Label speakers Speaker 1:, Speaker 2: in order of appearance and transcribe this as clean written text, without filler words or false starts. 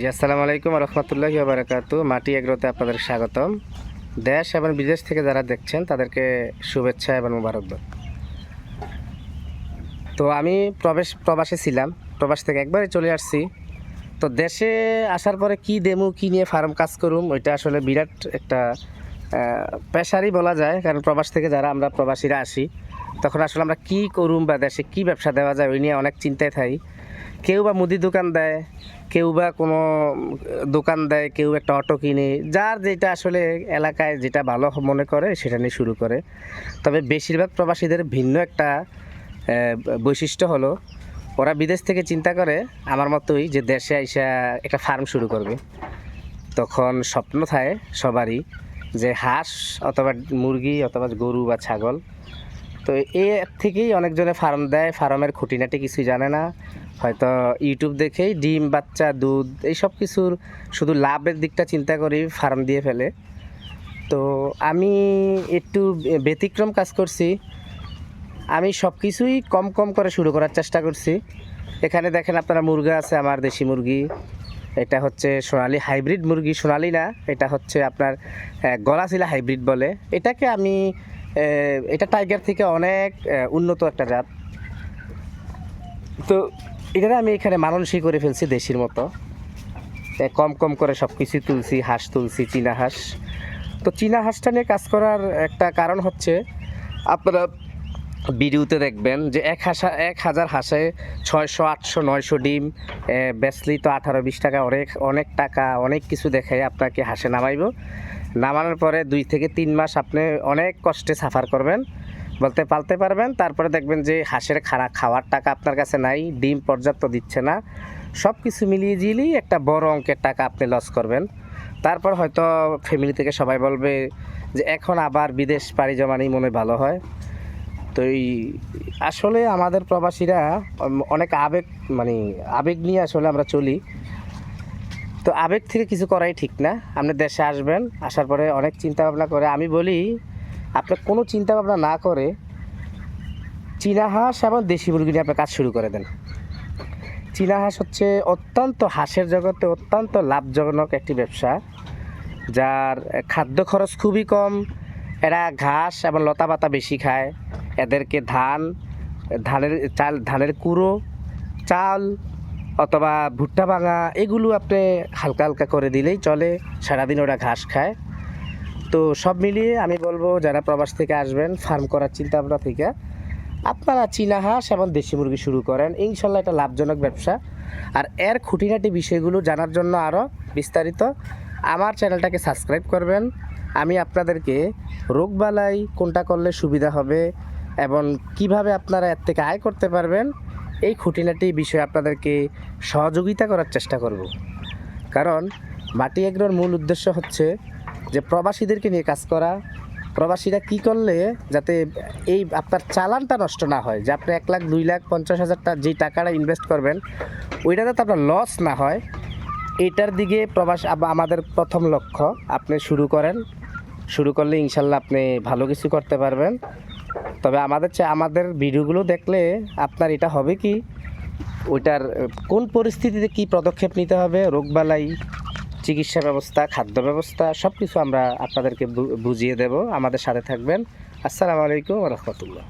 Speaker 1: জি, আসসালামু আলাইকুম রহমতুল্লাহি ওয়া বারাকাতুহু। মাটি এগ্রোতে আপনাদের স্বাগতম। দেশ এবং বিদেশ থেকে যারা দেখছেন তাদেরকে শুভেচ্ছা এবং মোবারকবাদ। তো আমি প্রবাসে ছিলাম, প্রবাস থেকে একবারে চলে আসছি। তো দেশে আসার পরে কি দেমু, কি নিয়ে ফার্ম কাজ করুম, ওইটা আসলে বিরাট একটা পেশারই বলা যায়। কারণ প্রবাস থেকে যারা আমরা প্রবাসীরা আসি, তখন আসলে আমরা কি করুম বা দেশে কি ব্যবসা দেওয়া যায় ওই নিয়ে অনেক চিন্তায় থাকি। কেউ বা মুদি দোকান দেয়, কেউ বা কোনো দোকান দেয়, কেউ একটা অটো কিনে, যার যেটা আসলে এলাকায় যেটা ভালো মনে করে সেটা নিয়ে শুরু করে। তবে বেশিরভাগ প্রবাসীদের ভিন্ন একটা বৈশিষ্ট্য হলো, ওরা বিদেশ থেকে চিন্তা করে আমার মতোই যে দেশে আইসা একটা ফার্ম শুরু করবে। তখন স্বপ্ন থাকে সবারই যে হাঁস অথবা মুরগি অথবা গরু বা ছাগল। তো এ থেকেই অনেকজনে ফার্ম দেয়, ফার্মের খুঁটিনাটি কিছুই জানে না। হয়তো ইউটিউব দেখেই ডিম, বাচ্চা, দুধ এই সব কিছুর শুধু লাভের দিকটা চিন্তা করেই ফার্ম দিয়ে ফেলে। তো আমি একটু ব্যতিক্রম কাজ করছি। আমি সব কিছুই কম কম করে শুরু করার চেষ্টা করছি। এখানে দেখেন আপনারা মুরগা আছে, আমার দেশি মুরগি। এটা হচ্ছে সোনালি হাইব্রিড মুরগি, সোনালি না, এটা হচ্ছে আপনার গলাচিলা হাইব্রিড বলে এটাকে। আমি এটা টাইগার থেকে অনেক উন্নত একটা জাত। তো এটা আমি এখানে মানুষই করে ফেলছি দেশির মতো। কম কম করে সব কিছুই তুলছি, হাঁস তুলছি, চীনা হাঁস। তো চীনা হাঁসটা নিয়ে কাজ করার একটা কারণ হচ্ছে, আপনারা ভিডিওতে দেখবেন যে 1,000 হাঁসে 600, 800, 900 ডিম বেচলি তো 18-20 টাকা, অনেক অনেক টাকা, অনেক কিছু দেখে আপনাকে হাঁসে নামাইব। নামানোর পরে 2 থেকে 3 মাস আপনি অনেক কষ্টে সাফার করবেন, বলতে পালতে পারবেন। তারপরে দেখবেন যে হাঁসের খাওয়ার টাকা আপনার কাছে নাই, ডিম পর্যাপ্ত দিচ্ছে না, সব কিছু মিলিয়ে ঝিলিয়ে একটা বড় অঙ্কের টাকা আপনি লস করবেন। তারপর হয়তো ফ্যামিলি থেকে সবাই বলবে যে এখন আবার বিদেশ পাড়ি জমানি মনে ভালো হয়। তো এই আসলে আমাদের প্রবাসীরা অনেক মানে আবেগ নিয়ে আসলে আমরা চলি। তো আবেগ থেকে কিছু করাই ঠিক না। আপনি দেশে আসবেন, আসার পরে অনেক চিন্তা ভাবনা করে, আমি বলি আপনি কোনো চিন্তা ভাবনা না করে চীনা হাঁস এবং দেশি মুরগি নিয়ে আপনি কাজ শুরু করে দেন। চীনা হাঁস হচ্ছে অত্যন্ত, হাঁসের জগতে অত্যন্ত লাভজনক একটি ব্যবসা, যার খাদ্য খরচ খুবই কম। এরা ঘাস এবং লতা পাতা বেশি খায়। এদেরকে ধানের কুড়ো, চাল অথবা ভুট্টা ভাঙা এগুলো আপনি হালকা হালকা করে দিলেই চলে, সারাদিন ওরা ঘাস খায়। তো সব মিলিয়ে আমি বলবো, যারা প্রবাস থেকে আসবেন ফার্ম করার চিন্তা ভাবনা থেকে, আপনারা চীনা হাঁস এবং দেশি মুরগি শুরু করেন, ইনশাল্লাহ এটা লাভজনক ব্যবসা। আর এর খুঁটিনাটি বিষয়গুলো জানার জন্য আরও বিস্তারিত আমার চ্যানেলটাকে সাবস্ক্রাইব করবেন। আমি আপনাদেরকে রোগবালাই কোনটা করলে সুবিধা হবে এবং কিভাবে আপনারা এর থেকে আয় করতে পারবেন, এই খুঁটিনাটি বিষয়ে আপনাদেরকে সহযোগিতা করার চেষ্টা করব। কারণ মাটি এগ্রোর মূল উদ্দেশ্য হচ্ছে যে প্রবাসীদেরকে নিয়ে কাজ করা। প্রবাসীরা কি করলে যাতে এই আপনার চালানটা নষ্ট না হয়, যে আপনি 1 লাখ, 2 লাখ, 50,000 টাকা যেই টাকাটা ইনভেস্ট করবেন ওইটা যাতে আপনার লস না হয়, এইটার দিকে আমাদের প্রথম লক্ষ্য। আপনি শুরু করেন, শুরু করলে ইনশাল্লাহ আপনি ভালো কিছু করতে পারবেন। তবে আমাদের ভিডিওগুলো দেখলে আপনার এটা হবে কি, ওইটার কোন পরিস্থিতিতে কি পদক্ষেপ নিতে হবে, রোগবালাই, চিকিৎসা ব্যবস্থা, খাদ্য ব্যবস্থা, সব কিছু আমরা আপনাদেরকে বুঝিয়ে দেব। আমাদের সাথে থাকবেন। আসসালামু আলাইকুম ওয়া রাহমাতুল্লাহ।